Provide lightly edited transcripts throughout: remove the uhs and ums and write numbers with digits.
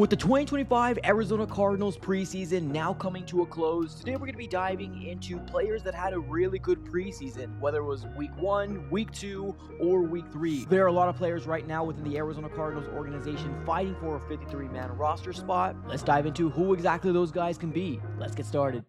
With the 2025 Arizona Cardinals preseason now coming to a close, today we're going to be diving into players that had a really good preseason, whether it was week 1, week 2, or week 3. There are a lot of players right now within the Arizona Cardinals organization fighting for a 53-man roster spot. Let's dive into who exactly those guys can be. Let's get started.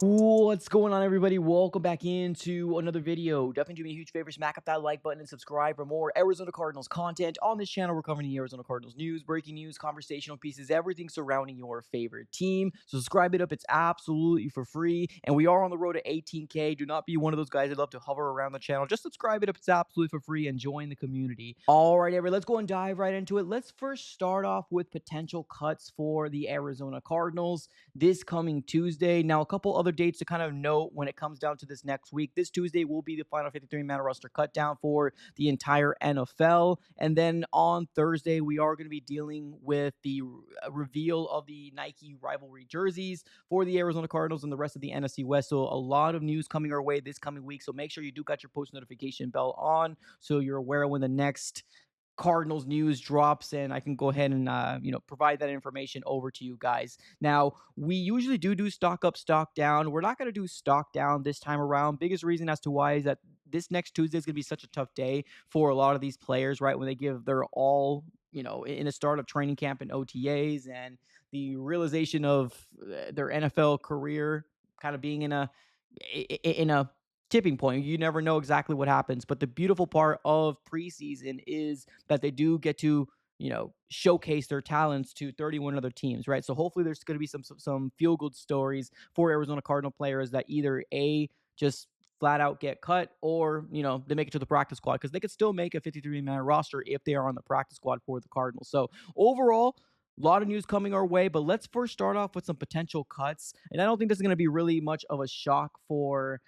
What's going on, everybody? Welcome back into another video. Definitely do me a huge favor, smack up that like button and subscribe for more Arizona Cardinals content. On this channel, we're covering the Arizona Cardinals news, breaking news, conversational pieces, everything surrounding your favorite team. So subscribe it up. It's absolutely for free. And we are on the road to 18K. Do not be one of those guys that love to hover around the channel. Just subscribe it up. It's absolutely for free and join the community. All right, everybody, let's go and dive right into it. Let's first start off with potential cuts for the Arizona Cardinals this coming Tuesday. Now, a couple other dates to kind of note when it comes down to this next week. This Tuesday will be the final 53-man roster cut down for the entire NFL. And then on Thursday, we are going to be dealing with the reveal of the Nike rivalry jerseys for the Arizona Cardinals and the rest of the NFC West. So a lot of news coming our way this coming week. So make sure you do got your post notification bell on so you're aware when the next Cardinals news drops, and I can go ahead and provide that information over to you guys. Now, we usually do stock up, stock down. We're not going to do stock down this time around. Biggest reason as to why is that this next Tuesday is going to be such a tough day for a lot of these players, right? When they give their all, in the start of training camp and OTAs, and the realization of their NFL career kind of being in a tipping point. You never know exactly what happens. But the beautiful part of preseason is that they do get to, showcase their talents to 31 other teams, right? So hopefully there's going to be some feel-good stories for Arizona Cardinal players that either just flat out get cut, or they make it to the practice squad, because they could still make a 53-man roster if they are on the practice squad for the Cardinals. So overall, a lot of news coming our way, but let's first start off with some potential cuts. And I don't think this is going to be really much of a shock for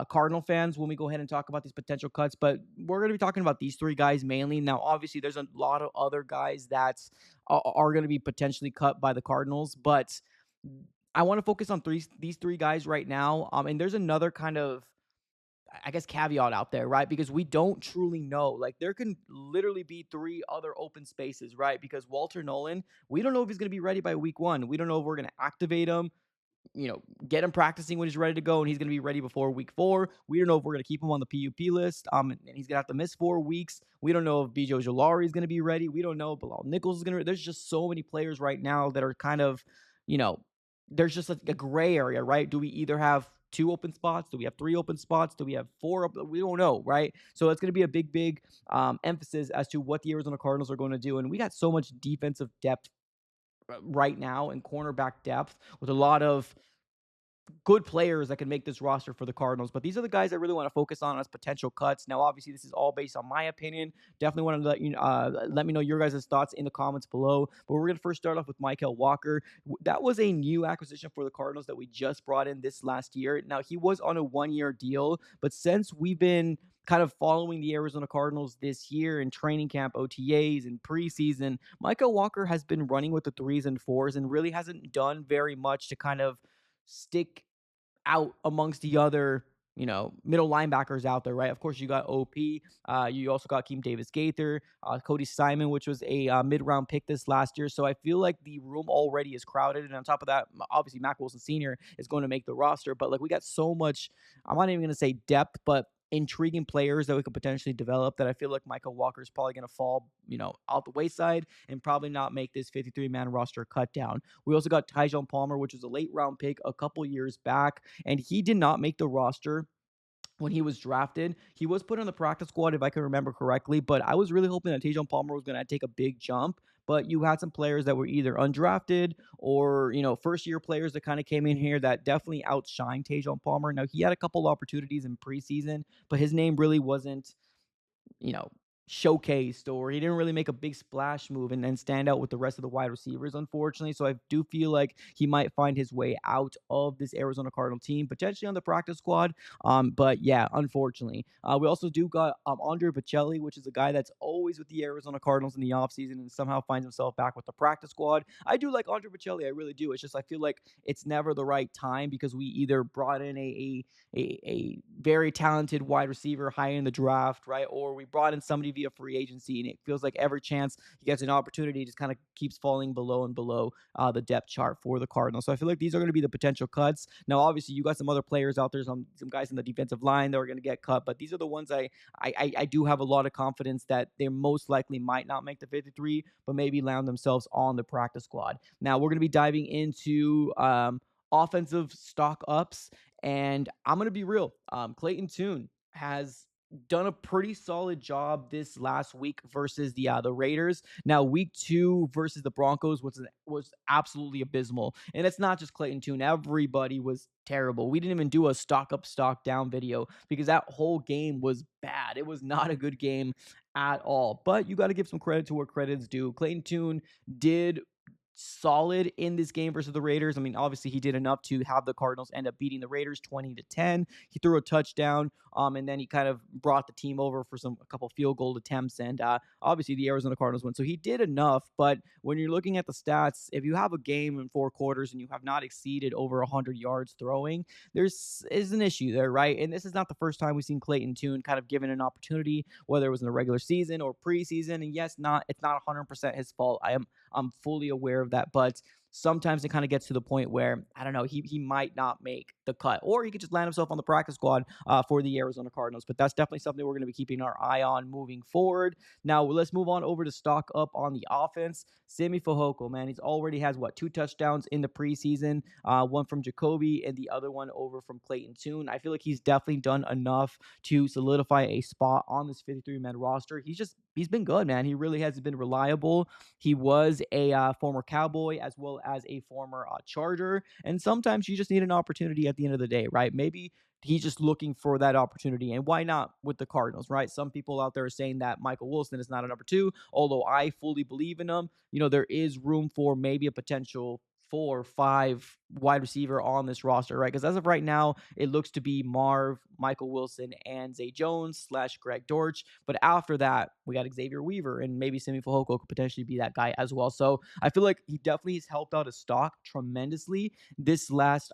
Cardinal fans when we go ahead and talk about these potential cuts, but we're going to be talking about these three guys mainly. Now, obviously, there's a lot of other guys that are going to be potentially cut by the Cardinals, but I want to focus on these three guys right now. And there's another kind of, I guess, caveat out there, right? Because we don't truly know. Like, there can literally be three other open spaces, right? Because Walter Nolan, we don't know if he's going to be ready by week 1. We don't know if we're going to activate him, get him practicing when he's ready to go, and he's going to be ready before week 4. We don't know if we're going to keep him on the PUP list, and he's going to have to miss 4 weeks. We don't know if Bijo Ojulari is going to be ready. We don't know if Bilal Nichols is going to. There's just so many players right now that are kind of, there's just a gray area, right? Do we either have 2 open spots? Do we have 3 open spots? Do we have 4? We don't know, right? So it's going to be a big emphasis as to what the Arizona Cardinals are going to do. And we got so much defensive depth right now and cornerback depth with a lot of good players that can make this roster for the Cardinals. But these are the guys I really want to focus on as potential cuts. Now, obviously, this is all based on my opinion. Definitely want to let me know your guys' thoughts in the comments below. But we're going to first start off with Michael Walker. That was a new acquisition for the Cardinals that we just brought in this last year. Now, he was on a 1-year deal, but since we've been kind of following the Arizona Cardinals this year in training camp, OTAs, and preseason, Michael Walker has been running with the 3s and 4s and really hasn't done very much to kind of stick out amongst the other, middle linebackers out there, right? Of course, you got OP. You also got Keem Davis-Gaither, Cody Simon, which was a mid-round pick this last year. So I feel like the room already is crowded. And on top of that, obviously, Mack Wilson Sr. is going to make the roster. But, we got so much, I'm not even going to say depth, but intriguing players that we could potentially develop, that I feel like Michael Walker is probably going to fall, out the wayside and probably not make this 53-man roster cut down. We also got Tyjon Palmer, which was a late round pick a couple years back, and he did not make the roster when he was drafted. He was put on the practice squad, if I can remember correctly, but I was really hoping that Tyjon Palmer was going to take a big jump. But you had some players that were either undrafted or, first-year players that kind of came in here that definitely outshined Tyjon Palmer. Now, he had a couple opportunities in preseason, but his name really wasn't, showcased, or he didn't really make a big splash move and stand out with the rest of the wide receivers, unfortunately. So I do feel like he might find his way out of this Arizona Cardinal team, potentially on the practice squad. But yeah, unfortunately. We also do got Andre Bocelli, which is a guy that's always with the Arizona Cardinals in the offseason and somehow finds himself back with the practice squad. I do like Andre Bocelli, I really do. It's just I feel like it's never the right time because we either brought in a very talented wide receiver high in the draft, right? Or we brought in somebody via free agency, and it feels like every chance he gets an opportunity, he just kind of keeps falling below and below the depth chart for the Cardinals. So I feel like these are going to be the potential cuts. Now, obviously, you got some other players out there, some guys in the defensive line that are going to get cut, but these are the ones I do have a lot of confidence that they most likely might not make the 53, but maybe land themselves on the practice squad. Now, we're going to be diving into offensive stock ups. And I'm going to be real. Clayton Tune has done a pretty solid job this last week versus the Raiders. Now, week 2 versus the Broncos was absolutely abysmal. And it's not just Clayton Tune. Everybody was terrible. We didn't even do a stock up, stock down video because that whole game was bad. It was not a good game at all. But you got to give some credit to where credit's due. Clayton Tune did solid in this game versus the Raiders. I mean, obviously he did enough to have the Cardinals end up beating the Raiders 20-10. He threw a touchdown, and then he kind of brought the team over for a couple field goal attempts, and obviously the Arizona Cardinals win. So he did enough, but when you're looking at the stats, if you have a game in 4 quarters and you have not exceeded over 100 yards throwing, there's is an issue there, right? And this is not the first time we've seen Clayton Tune kind of given an opportunity, whether it was in the regular season or preseason. And yes, it's not 100% his fault. I'm fully aware of that, but sometimes it kind of gets to the point where I don't know, he might not make the cut, or he could just land himself on the practice squad for the Arizona Cardinals. But that's definitely something we're going to be keeping our eye on moving forward. Now let's move on over to stock up on the offense. Simi Fehoko, man, he's already has 2 touchdowns in the preseason, one from Jacoby and the other one over from Clayton Tune. I feel like he's definitely done enough to solidify a spot on this 53-man roster. He's been good, man. He really has been reliable. He was a former Cowboy as well as a former Charger. And sometimes you just need an opportunity at the end of the day, right? Maybe he's just looking for that opportunity. And why not with the Cardinals, right? Some people out there are saying that Michael Wilson is not a number 2, although I fully believe in him. There is room for maybe a potential 4 or 5 wide receiver on this roster, right? Because as of right now, it looks to be Marv, Michael Wilson, and Zay Jones / Greg Dortch. But after that, we got Xavier Weaver, and maybe Simi Fehoko could potentially be that guy as well. So I feel like he definitely has helped out his stock tremendously this last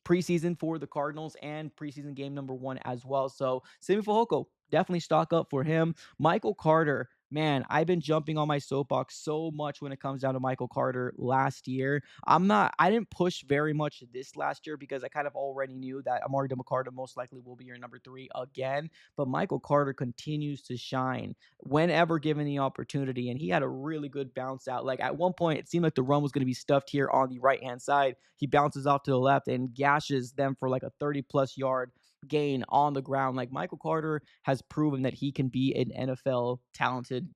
preseason for the Cardinals and preseason game number 1 as well. So Simi Fehoko, definitely stock up for him. Michael Carter, man, I've been jumping on my soapbox so much when it comes down to Michael Carter last year. I didn't push very much this last year because I kind of already knew that Amari DeMarcado most likely will be your number 3 again. But Michael Carter continues to shine whenever given the opportunity. And he had a really good bounce out. Like at one point, it seemed like the run was going to be stuffed here on the right hand side. He bounces off to the left and gashes them for like a 30+ yard gain on the ground. Like Michael Carter has proven that he can be an NFL talented,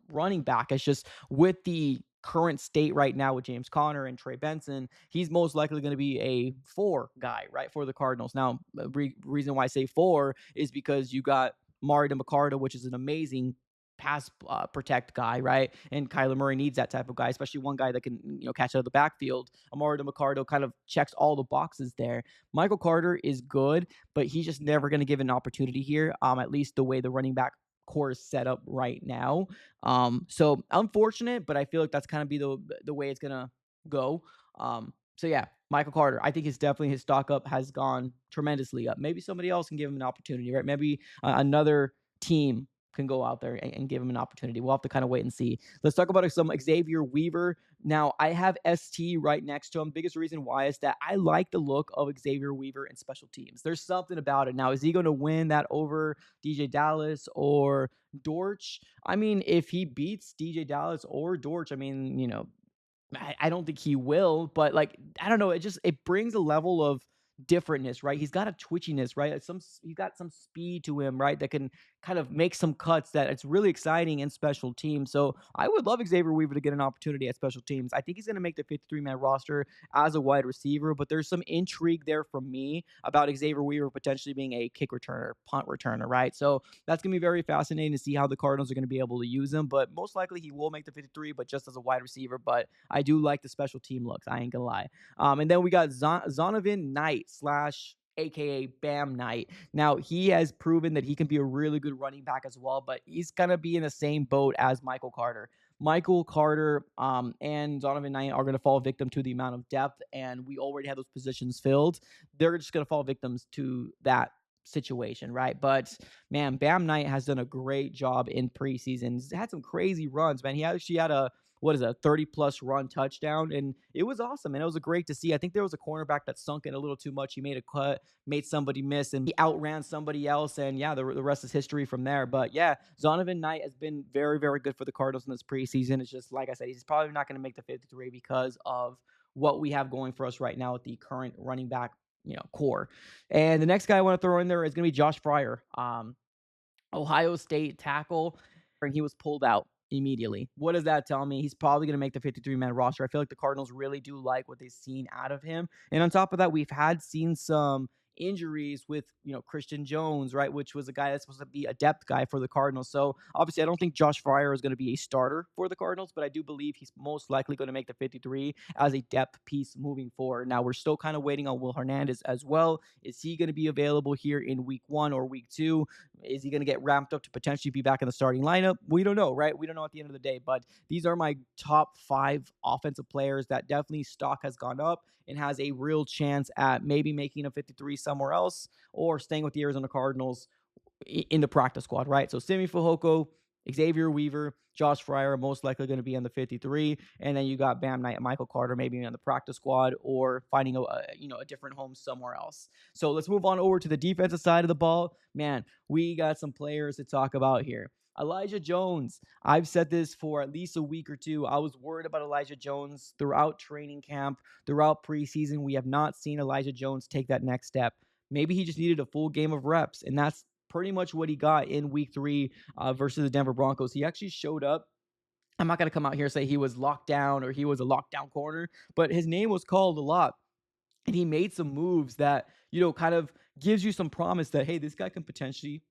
running back. It's just with the current state right now with James Conner and Trey Benson, he's most likely going to be a 4 guy, right, for the Cardinals. Now, the reason why I say 4 is because you got Mari DeMarcado, which is an amazing pass protect guy, right? And Kyler Murray needs that type of guy, especially one guy that can, catch out of the backfield. Amari DeMarcado kind of checks all the boxes there. Michael Carter is good, but he's just never going to give an opportunity here, at least the way the running back core is set up right now. So unfortunate, but I feel like that's kind of be the way it's going to go. So yeah, Michael Carter, I think his stock up has gone tremendously up. Maybe somebody else can give him an opportunity, right? Maybe another team can go out there and give him an opportunity. We'll have to kind of wait and see. Let's talk about some Xavier Weaver. Now, I have ST right next to him. Biggest reason why is that I like the look of Xavier Weaver in special teams. There's something about it. Now, is he going to win that over DJ Dallas or Dortch? I mean, if he beats DJ Dallas or Dortch, I mean, I don't think he will, but like, I don't know. It brings a level of differentness, right? He's got a twitchiness, right? He's got some speed to him, right? That can kind of make some cuts that it's really exciting in special teams. So I would love Xavier Weaver to get an opportunity at special teams. I think he's going to make the 53-man roster as a wide receiver, but there's some intrigue there from me about Xavier Weaver potentially being a kick returner, punt returner, right? So that's going to be very fascinating to see how the Cardinals are going to be able to use him, but most likely he will make the 53, but just as a wide receiver. But I do like the special team looks. I ain't going to lie. And then we got Zonovan Knight slash aka Bam Knight. Now, he has proven that he can be a really good running back as well, but he's going to be in the same boat as Michael Carter. Michael Carter and Zonovan Knight are going to fall victim to the amount of depth, and we already have those positions filled. They're just going to fall victims to that situation, right? But man, Bam Knight has done a great job in preseason. He's had some crazy runs, man. He actually had a 30 plus run touchdown, and it was awesome, and it was great to see. I think there was a cornerback that sunk in a little too much. He made a cut, made somebody miss, and he outran somebody else, and yeah, the rest is history from there. But yeah, Zonovan Knight has been very, very good for the Cardinals in this preseason. It's just like I said, he's probably not going to make the 53 because of what we have going for us right now with the current running back core. And the next guy I want to throw in there is going to be Josh Fryer, Ohio State tackle, and he was pulled out immediately. What does that tell me? He's probably going to make the 53-man roster. I feel like the Cardinals really do like what they've seen out of him. And on top of that, we've seen some injuries with, Christian Jones, right, which was a guy that's supposed to be a depth guy for the Cardinals. So obviously, I don't think Josh Fryer is going to be a starter for the Cardinals, but I do believe he's most likely going to make the 53 as a depth piece moving forward. Now, we're still kind of waiting on Will Hernandez as well. Is he going to be available here in week 1 or week 2? Is he going to get ramped up to potentially be back in the starting lineup? We don't know, right? We don't know at the end of the day, but these are my top 5 offensive players that definitely stock has gone up and has a real chance at maybe making a 53 somewhere else or staying with the Arizona Cardinals in the practice squad, right? So Simi Fehoko, Xavier Weaver, Josh Fryer are most likely going to be on the 53, and then you got Bam Knight and Michael Carter maybe on the practice squad or finding a different home somewhere else. So let's move on over to the defensive side of the ball. Man, we got some players to talk about here. Elijah Jones. I've said this for at least a week or two. I was worried about Elijah Jones throughout training camp, throughout preseason. We have not seen Elijah Jones take that next step. Maybe he just needed a full game of reps, and that's pretty much what he got in week 3 versus the Denver Broncos. He actually showed up. I'm not going to come out here and say he was locked down or he was a lockdown corner, but his name was called a lot. And he made some moves that, kind of gives you some promise that, hey, this guy can potentially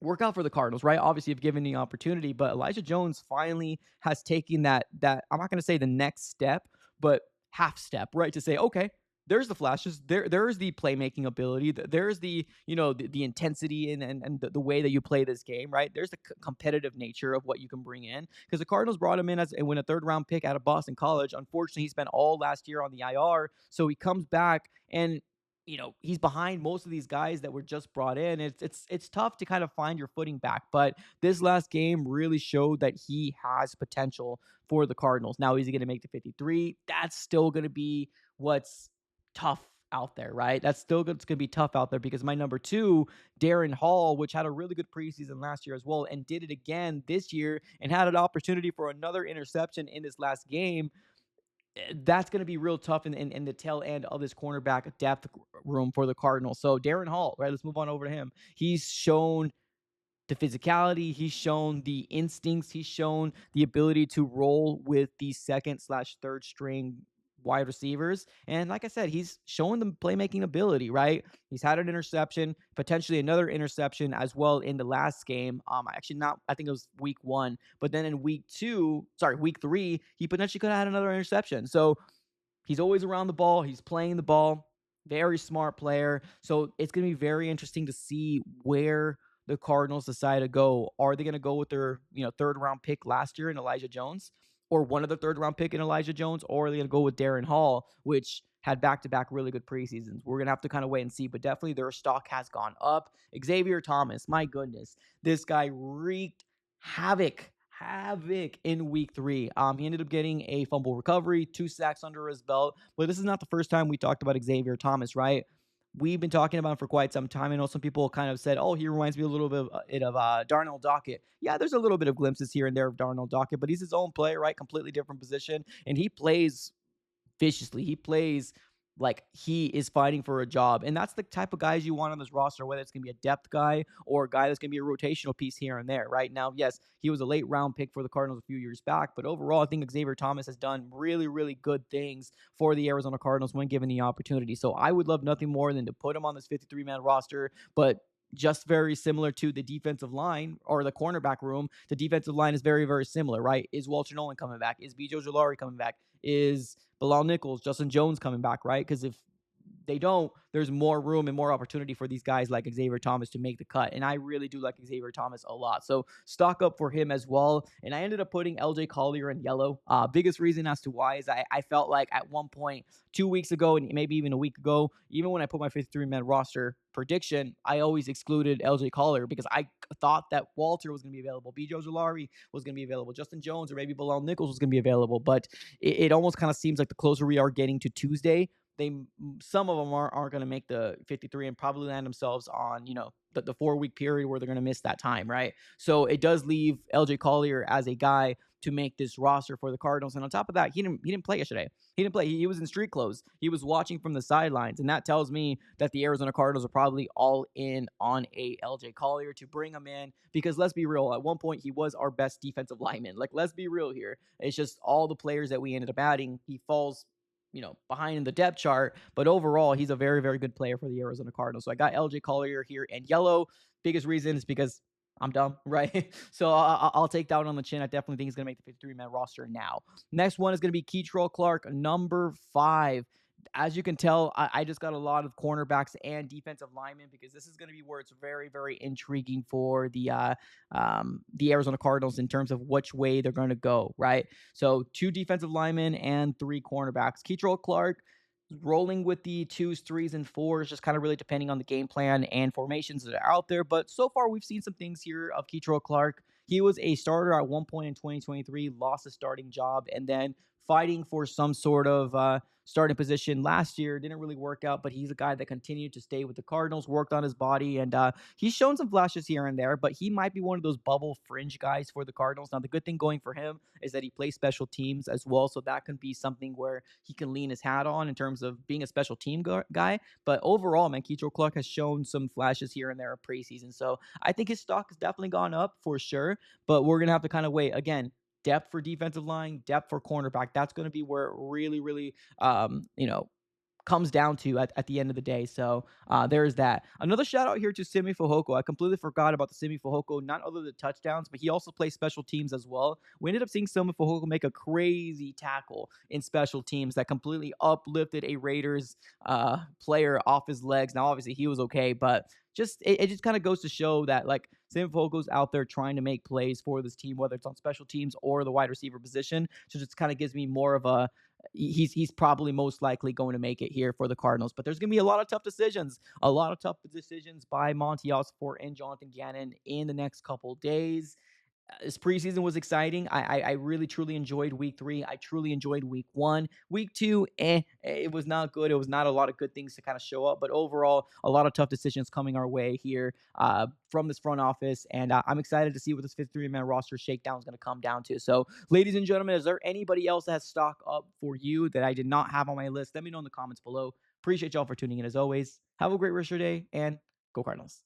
work out for the Cardinals, right? Obviously, you've given the opportunity, but Elijah Jones finally has taken that I'm not going to say the next step, but half step, right? To say, okay, there's the flashes, there's the playmaking ability, there's the the intensity and the way that you play this game, right? There's the competitive nature of what you can bring in because the Cardinals brought him in as when a 3rd round pick out of Boston College. Unfortunately, he spent all last year on the IR, so he comes back and he's behind most of these guys that were just brought in. It's tough to kind of find your footing back, but this last game really showed that he has potential for the Cardinals. Now, is he going to make the 53? That's still going to be what's tough out there, right? That's still going to be tough out there because my number 2, Darren Hall, which had a really good preseason last year as well and did it again this year and had an opportunity for another interception in this last game. That's going to be real tough in the tail end of this cornerback depth room for the Cardinals. So Darren Hall, right? Let's move on over to him. He's shown the physicality. He's shown the instincts. He's shown the ability to roll with the 2nd/3rd string wide receivers. And like I said, he's showing the playmaking ability, right? He's had an interception, potentially another interception as well in the last game. Actually not, I think it was week 1, but then in week 3, he potentially could have had another interception. So he's always around the ball. He's playing the ball. Very smart player. So it's going to be very interesting to see where the Cardinals decide to go. Are they going to go with their 3rd round pick last year in Elijah Jones, or one of the 3rd round pick in Elijah Jones, or are they going to go with Darren Hall, which had back-to-back really good preseasons? We're going to have to kind of wait and see, but definitely their stock has gone up. Xavier Thomas, my goodness, this guy wreaked havoc in week 3. He ended up getting a fumble recovery, 2 sacks under his belt, but this is not the first time we talked about Xavier Thomas, right? We've been talking about him for quite some time. I know some people kind of said, oh, he reminds me a little bit of Darnell Dockett. Yeah, there's a little bit of glimpses here and there of Darnell Dockett, but he's his own player, right? Completely different position. And he plays viciously. He plays like he is fighting for a job. And that's the type of guys you want on this roster, whether it's going to be a depth guy or a guy that's going to be a rotational piece here and there. Right now, yes, he was a late round pick for the Cardinals a few years back, but overall, I think Xavier Thomas has done really, really good things for the Arizona Cardinals when given the opportunity. So I would love nothing more than to put him on this 53-man roster, but just very similar to the defensive line or the cornerback room. The defensive line is very, very similar, right? Is Walter Nolan coming back? Is B.J. Ojulari coming back? Is Bilal Nichols, Justin Jones coming back, right? Because if they don't, there's more room and more opportunity for these guys like Xavier Thomas to make the cut. And I really do like Xavier Thomas a lot. So stock up for him as well. And I ended up putting LJ Collier in yellow. Biggest reason as to why is I felt like at one point 2 weeks ago and maybe even a week ago, even when I put my 53-man roster prediction, I always excluded LJ Collier because I thought that Walter was going to be available. B.J. Ojulari was going to be available. Justin Jones or maybe Bilal Nichols was going to be available. But it almost kind of seems like the closer we are getting to Tuesday, some of them aren't going to make the 53 and probably land themselves on the 4 week period where they're going to miss that time, right? So it does leave LJ Collier as a guy to make this roster for the Cardinals. And on top of that, he didn't play yesterday. He didn't play. He was in street clothes. He was watching from the sidelines, and that tells me that the Arizona Cardinals are probably all in on a LJ Collier to bring him in because let's be real, at one point he was our best defensive lineman. Like, let's be real here. It's just all the players that we ended up adding, he falls behind in the depth chart. But overall, he's a very, very good player for the Arizona Cardinals. So I got LJ Collier here in yellow. Biggest reason is because I'm dumb, right? So I'll take that one on the chin. I definitely think he's going to make the 53-man roster now. Next one is going to be Keitrell Clark, number 5. As you can tell, I just got a lot of cornerbacks and defensive linemen because this is going to be where it's very, very intriguing for the Arizona Cardinals in terms of which way they're going to go, right? So 2 defensive linemen and 3 cornerbacks. Keitrell Clark rolling with the 2s, 3s, and 4s, just kind of really depending on the game plan and formations that are out there. But so far, we've seen some things here of Keitrell Clark. He was a starter at one point in 2023, lost a starting job, and then fighting for some sort of starting position last year. Didn't really work out, but he's a guy that continued to stay with the Cardinals, worked on his body, and he's shown some flashes here and there, but he might be one of those bubble fringe guys for the Cardinals. Now, the good thing going for him is that he plays special teams as well, so that can be something where he can lean his hat on in terms of being a special team guy. But overall, man, Keitrell Clark has shown some flashes here and there of preseason, so I think his stock has definitely gone up for sure, but we're going to have to kind of wait. Again, depth for defensive line, depth for cornerback. That's going to be where it really, really, comes down to at the end of the day. So there's that. Another shout out here to Simi Fehoko. I completely forgot about the Simi Fehoko, not other than touchdowns, but he also plays special teams as well. We ended up seeing Simi Fehoko make a crazy tackle in special teams that completely uplifted a Raiders player off his legs. Now, obviously, he was okay, but it just kind of goes to show that like Sam Fogel's out there trying to make plays for this team, whether it's on special teams or the wide receiver position. So just kind of gives me more of a he's probably most likely going to make it here for the Cardinals. But there's going to be a lot of tough decisions by Monty Osborne and Jonathan Gannon in the next couple days. This preseason was exciting. I really truly enjoyed week 3. I truly enjoyed week 1. Week 2, it was not good. It was not a lot of good things to kind of show up, but overall, a lot of tough decisions coming our way here from this front office, and I'm excited to see what this 53-man roster shakedown is going to come down to. So, ladies and gentlemen, is there anybody else that has stock up for you that I did not have on my list? Let me know in the comments below. Appreciate y'all for tuning in as always. Have a great rest of your day, and go Cardinals.